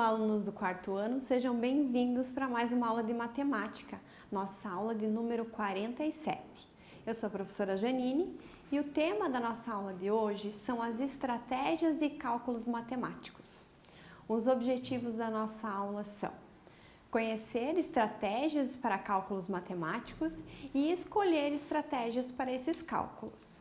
Olá, alunos do quarto ano, sejam bem-vindos para mais uma aula de matemática, nossa aula de número 47. Eu sou a professora Janine e o tema da nossa aula de hoje são as estratégias de cálculos matemáticos. Os objetivos da nossa aula são conhecer estratégias para cálculos matemáticos e escolher estratégias para esses cálculos.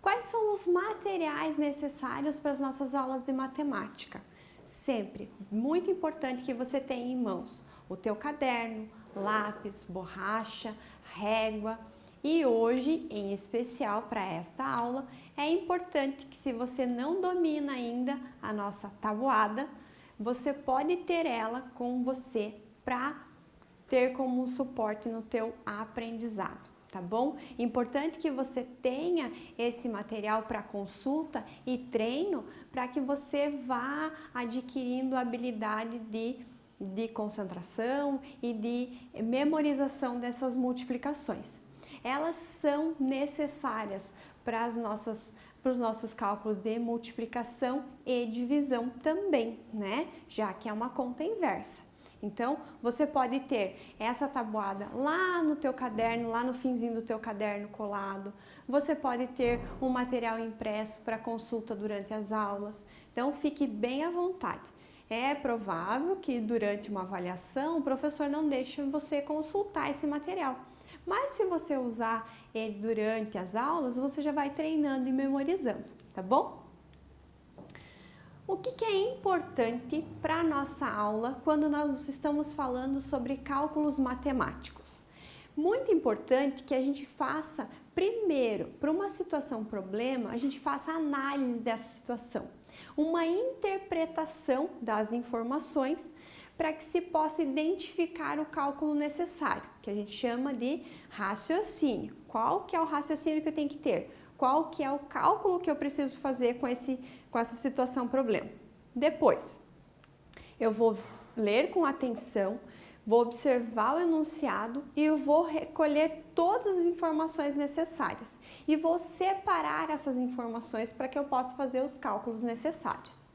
Quais são os materiais necessários para as nossas aulas de matemática? Sempre muito importante que você tenha em mãos o teu caderno, lápis, borracha, régua. E hoje, em especial para esta aula, é importante que, se você não domina ainda a nossa tabuada, você pode ter ela com você para ter como suporte no teu aprendizado. Tá bom? Importante que você tenha esse material para consulta e treino para que você vá adquirindo habilidade de concentração e de memorização dessas multiplicações. Elas são necessárias para os nossos cálculos de multiplicação e divisão também, né? Já que é uma conta inversa. Então, você pode ter essa tabuada lá no teu caderno, lá no finzinho do teu caderno colado. Você pode ter um material impresso para consulta durante as aulas. Então, fique bem à vontade. É provável que durante uma avaliação o professor não deixe você consultar esse material. Mas se você usar ele durante as aulas, você já vai treinando e memorizando, tá bom? O que é importante para a nossa aula quando nós estamos falando sobre cálculos matemáticos? Muito importante que a gente faça, primeiro, para uma situação problema, a gente faça análise dessa situação, uma interpretação das informações para que se possa identificar o cálculo necessário, que a gente chama de raciocínio. Qual que é o raciocínio que eu tenho que ter? Qual que é o cálculo que eu preciso fazer com essa situação problema? Depois, eu vou ler com atenção, vou observar o enunciado e eu vou recolher todas as informações necessárias e vou separar essas informações para que eu possa fazer os cálculos necessários.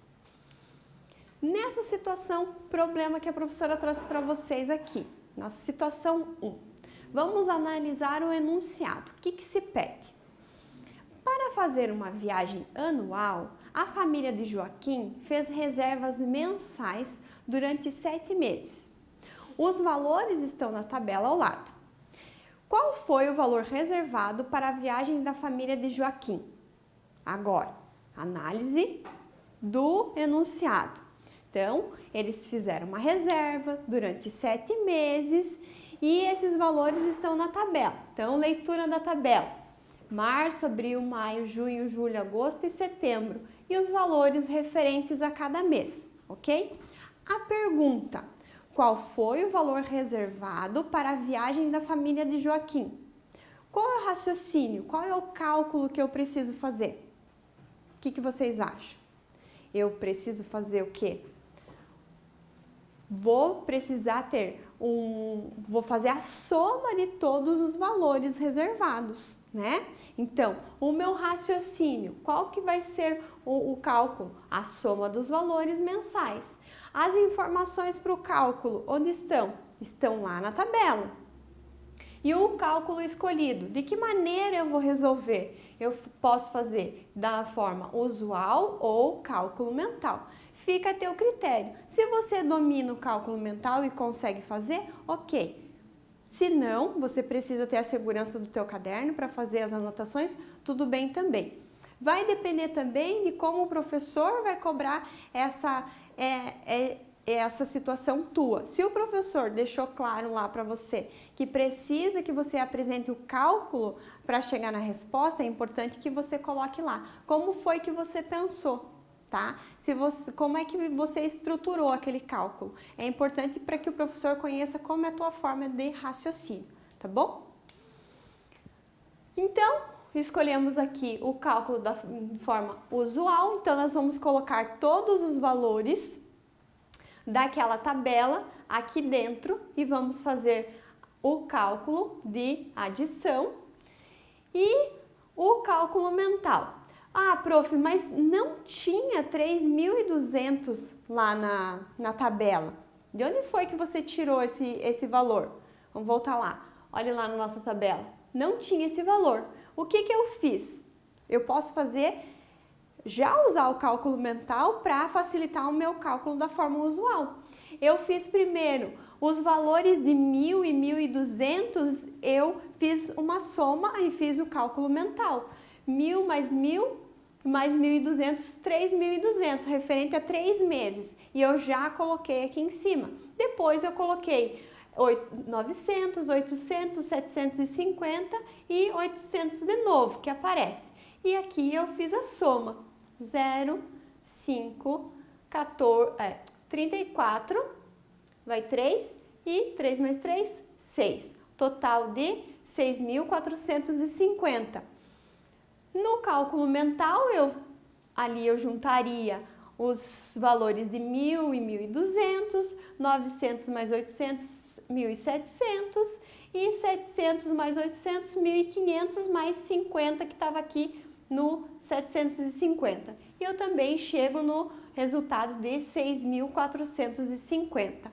Nessa situação, problema que a professora trouxe para vocês aqui, nossa situação 1. Vamos analisar o enunciado. O que se pede? Para fazer uma viagem anual, a família de Joaquim fez reservas mensais durante 7 meses. Os valores estão na tabela ao lado. Qual foi o valor reservado para a viagem da família de Joaquim? Agora, análise do enunciado. Então, eles fizeram uma reserva durante 7 meses e esses valores estão na tabela. Então, leitura da tabela. Março, abril, maio, junho, julho, agosto e setembro. E os valores referentes a cada mês, ok? A pergunta: qual foi o valor reservado para a viagem da família de Joaquim? Qual é o raciocínio? Qual é o cálculo que eu preciso fazer? O que vocês acham? Eu preciso fazer o quê? Vou fazer a soma de todos os valores reservados, né? Então, o meu raciocínio, qual que vai ser o cálculo? A soma dos valores mensais. As informações para o cálculo, onde estão? Estão lá na tabela. E o cálculo escolhido, de que maneira eu vou resolver? Eu posso fazer da forma usual ou cálculo mental. Fica a teu critério. Se você domina o cálculo mental e consegue fazer, ok. Se não, você precisa ter a segurança do teu caderno para fazer as anotações, tudo bem também. Vai depender também de como o professor vai cobrar essa situação tua. Se o professor deixou claro lá para você que precisa que você apresente o cálculo para chegar na resposta, é importante que você coloque lá. Como foi que você pensou? Tá? Como é que você estruturou aquele cálculo? É importante para que o professor conheça como é a tua forma de raciocínio, tá bom? Então, escolhemos aqui o cálculo da forma usual, então nós vamos colocar todos os valores daquela tabela aqui dentro e vamos fazer o cálculo de adição e o cálculo mental. Ah, prof, mas não tinha 3.200 lá na tabela? De onde foi que você tirou esse valor? Vamos voltar lá. Olha lá na nossa tabela. Não tinha esse valor. O que eu fiz? Eu posso já usar o cálculo mental para facilitar o meu cálculo da forma usual. Eu fiz primeiro os valores de 1.000 e 1.200, eu fiz uma soma e fiz o cálculo mental. 1.000 mais 1.000 mais 1.200, 3.200, referente a 3 meses. E eu já coloquei aqui em cima. Depois eu coloquei 900, 800, 750 e 800 de novo, que aparece. E aqui eu fiz a soma. 0, 5, 14, 34, vai 3 e 3 mais 3, 6. Total de 6.450. No cálculo mental, ali eu juntaria os valores de 1.000 e 1.200, 900 mais 800, 1.700 e 700 mais 800, 1.500 mais 50 que estava aqui no 750. E eu também chego no resultado de 6.450.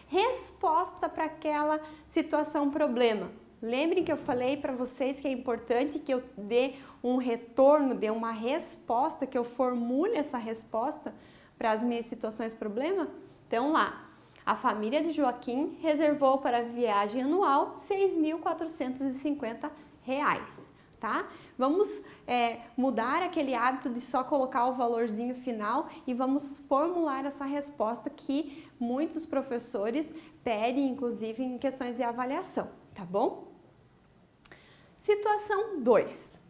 Resposta para aquela situação problema. Lembrem que eu falei para vocês que é importante que eu dê um retorno, dê uma resposta, que eu formule essa resposta para as minhas situações problema? Então lá, a família de Joaquim reservou para a viagem anual R$ 6.450, tá? Vamos mudar aquele hábito de só colocar o valorzinho final e vamos formular essa resposta que muitos professores pedem, inclusive em questões de avaliação, tá bom? Situação 2.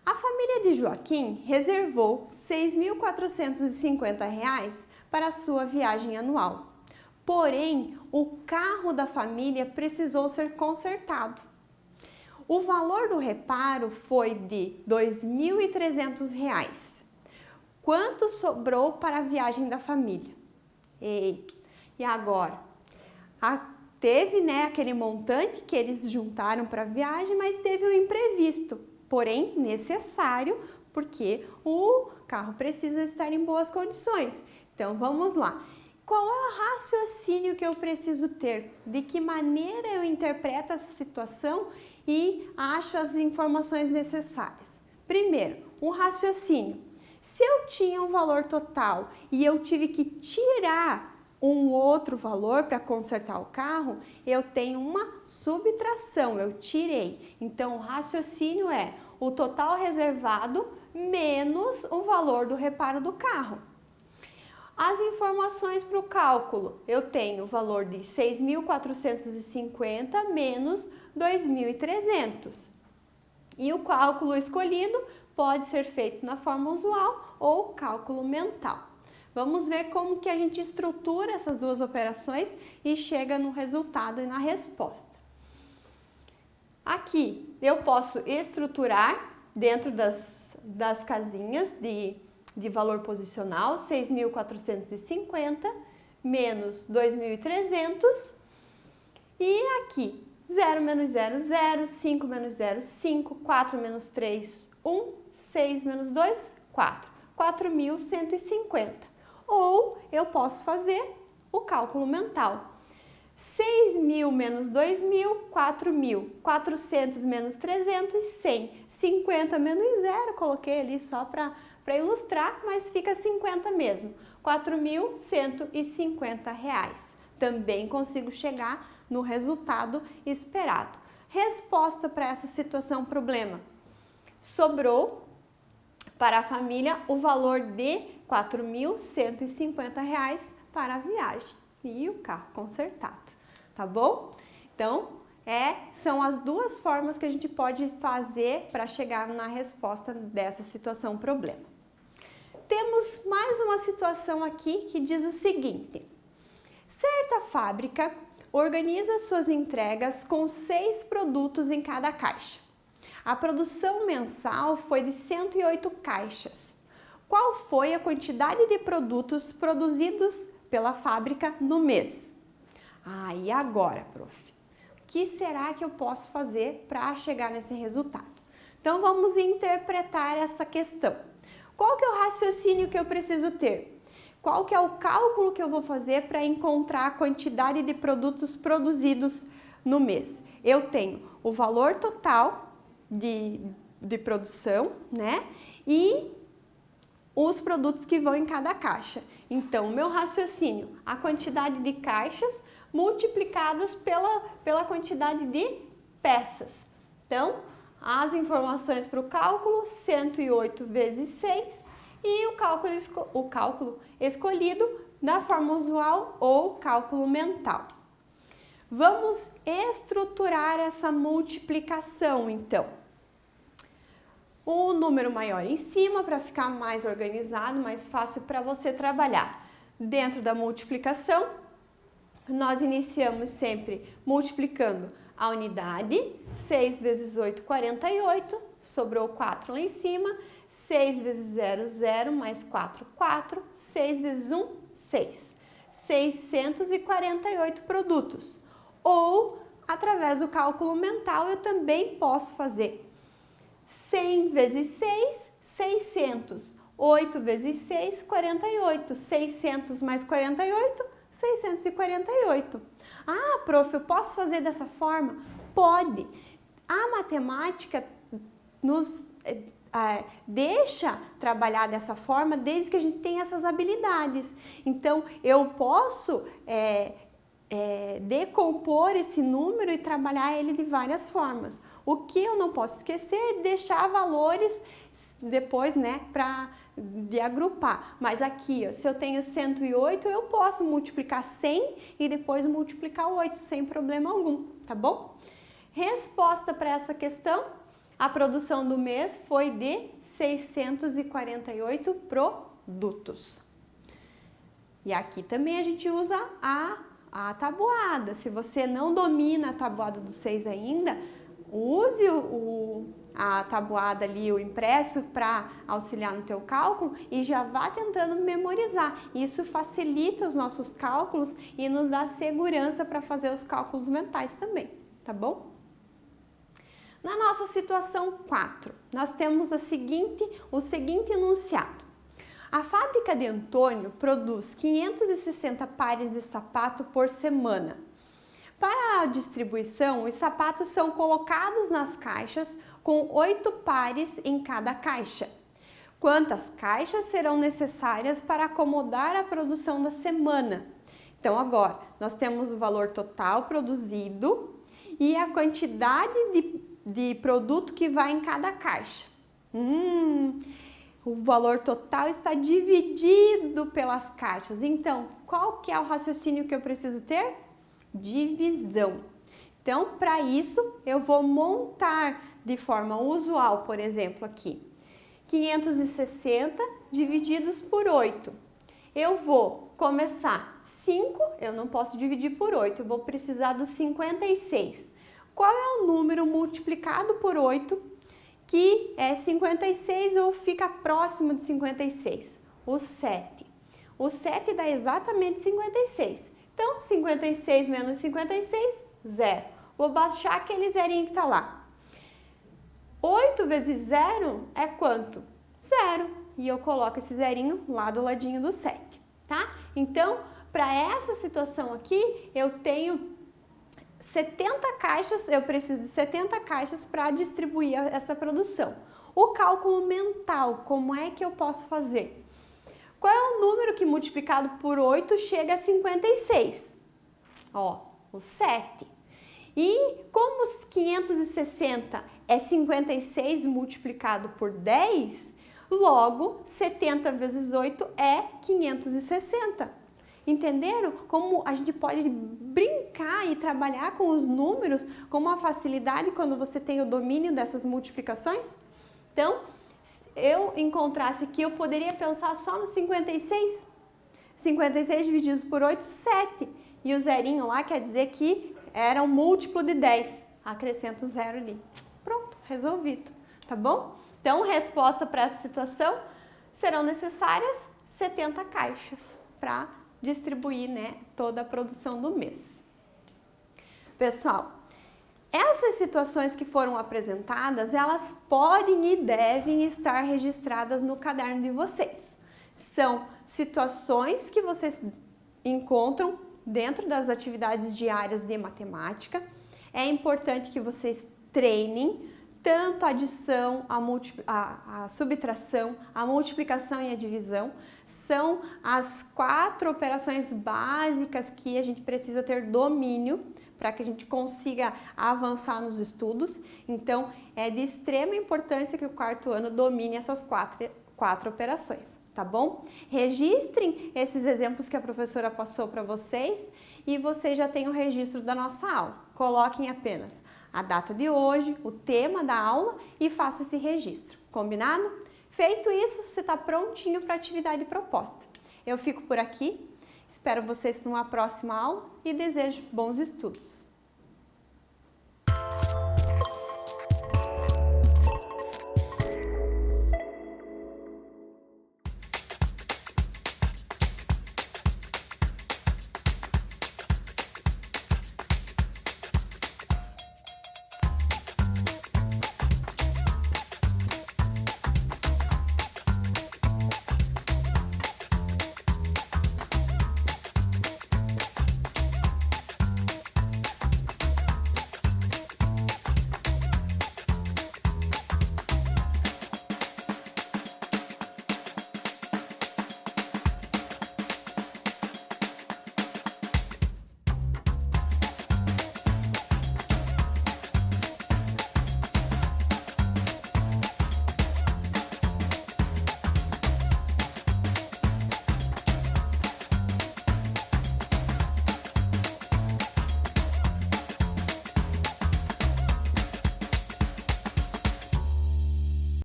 A família de Joaquim reservou R$ 6.450 para a sua viagem anual. Porém, o carro da família precisou ser consertado. O valor do reparo foi de R$ 2.300. Quanto sobrou para a viagem da família? E agora? Teve, aquele montante que eles juntaram para a viagem, mas teve um imprevisto, porém necessário, porque o carro precisa estar em boas condições. Então, vamos lá. Qual é o raciocínio que eu preciso ter? De que maneira eu interpreto essa situação e acho as informações necessárias? Primeiro, um raciocínio. Se eu tinha um valor total e eu tive que tirar um outro valor para consertar o carro, eu tenho uma subtração, eu tirei. Então, o raciocínio é o total reservado menos o valor do reparo do carro. As informações para o cálculo, eu tenho o valor de 6.450 menos 2.300. E o cálculo escolhido pode ser feito na forma usual ou cálculo mental. Vamos ver como que a gente estrutura essas duas operações e chega no resultado e na resposta. Aqui eu posso estruturar dentro das casinhas de valor posicional, 6.450 menos 2.300 e aqui 0 menos 0, 0, 5 menos 0, 5, 4 menos 3, 1, 6 menos 2, 4, 4.150. Ou eu posso fazer o cálculo mental. 6.000 menos 2.000, 4.000. 400 menos 300, 100. 50 menos 0, coloquei ali só para ilustrar, mas fica 50 mesmo. R$ 4.150. Também consigo chegar no resultado esperado. Resposta para essa situação problema. Sobrou para a família o valor de R$ 4.150 para a viagem e o carro consertado, tá bom? Então, são as duas formas que a gente pode fazer para chegar na resposta dessa situação problema. Temos mais uma situação aqui que diz o seguinte: certa fábrica organiza suas entregas com 6 produtos em cada caixa. A produção mensal foi de 108 caixas. Qual foi a quantidade de produtos produzidos pela fábrica no mês? E agora, prof? O que será que eu posso fazer para chegar nesse resultado? Então, vamos interpretar essa questão. Qual que é o raciocínio que eu preciso ter? Qual que é o cálculo que eu vou fazer para encontrar a quantidade de produtos produzidos no mês? Eu tenho o valor total de produção, né? E os produtos que vão em cada caixa. Então, o meu raciocínio, a quantidade de caixas multiplicados pela quantidade de peças. Então, as informações para o cálculo, 108 vezes 6, e o cálculo escolhido da forma usual ou cálculo mental. Vamos estruturar essa multiplicação, então. O número maior em cima, para ficar mais organizado, mais fácil para você trabalhar. Dentro da multiplicação, nós iniciamos sempre multiplicando a unidade, 6 vezes 8, 48, sobrou 4 lá em cima, 6 vezes 0, 0, mais 4, 4, 6 vezes 1, 6. 648 produtos. Ou, através do cálculo mental, eu também posso fazer 100 vezes 6, 600. 8 vezes 6, 48. 600 mais 48, 648. Ah, prof, eu posso fazer dessa forma? Pode. A matemática nos deixa trabalhar dessa forma desde que a gente tenha essas habilidades. Então, eu posso decompor esse número e trabalhar ele de várias formas. O que eu não posso esquecer é deixar valores depois, né, de agrupar. Mas aqui, ó, se eu tenho 108, eu posso multiplicar 100 e depois multiplicar 8 sem problema algum, tá bom? Resposta para essa questão, a produção do mês foi de 648 produtos. E aqui também a gente usa a tabuada. Se você não domina a tabuada do 6 ainda, use a tabuada ali, o impresso, para auxiliar no teu cálculo e já vá tentando memorizar. Isso facilita os nossos cálculos e nos dá segurança para fazer os cálculos mentais também, tá bom? Na nossa situação 4, nós temos o seguinte enunciado. A fábrica de Antônio produz 560 pares de sapato por semana. Para a distribuição, os sapatos são colocados nas caixas com 8 pares em cada caixa. Quantas caixas serão necessárias para acomodar a produção da semana? Então, agora, nós temos o valor total produzido e a quantidade de produto que vai em cada caixa. O valor total está dividido pelas caixas. Então, qual que é o raciocínio que eu preciso ter? Divisão. Então, para isso, eu vou montar de forma usual, por exemplo, aqui, 560 divididos por 8. Eu vou começar 5, eu não posso dividir por 8, eu vou precisar do 56. Qual é o número multiplicado por 8 que é 56 ou fica próximo de 56? O 7. O 7 dá exatamente 56. Então, 56 menos 56, 0. Vou baixar aquele zerinho que está lá. 8 vezes 0 é quanto? 0. E eu coloco esse zerinho lá do ladinho do 7, tá? Então, para essa situação aqui, eu tenho 70 caixas, eu preciso de 70 caixas para distribuir essa produção. O cálculo mental, como é que eu posso fazer? Qual é o número que multiplicado por 8 chega a 56? Ó, o 7. E como os 560 é 56 multiplicado por 10, logo 70 vezes 8 é 560. Entenderam como a gente pode brincar e trabalhar com os números com uma facilidade quando você tem o domínio dessas multiplicações? Então, eu encontrasse aqui, eu poderia pensar só no 56. 56 divididos por 8, 7. E o zerinho lá quer dizer que era um múltiplo de 10. Acrescento o zero ali. Pronto, resolvido. Tá bom? Então, resposta para essa situação, serão necessárias 70 caixas para distribuir, né, toda a produção do mês. Pessoal, essas situações que foram apresentadas, elas podem e devem estar registradas no caderno de vocês. São situações que vocês encontram dentro das atividades diárias de matemática. É importante que vocês treinem tanto a adição, a subtração, a multiplicação e a divisão. São as 4 operações básicas que a gente precisa ter domínio para que a gente consiga avançar nos estudos. Então, é de extrema importância que o 4º ano domine essas quatro operações, tá bom? Registrem esses exemplos que a professora passou para vocês e vocês já têm o registro da nossa aula. Coloquem apenas a data de hoje, o tema da aula e faça esse registro, combinado? Feito isso, você está prontinho para a atividade proposta. Eu fico por aqui, espero vocês para uma próxima aula e desejo bons estudos.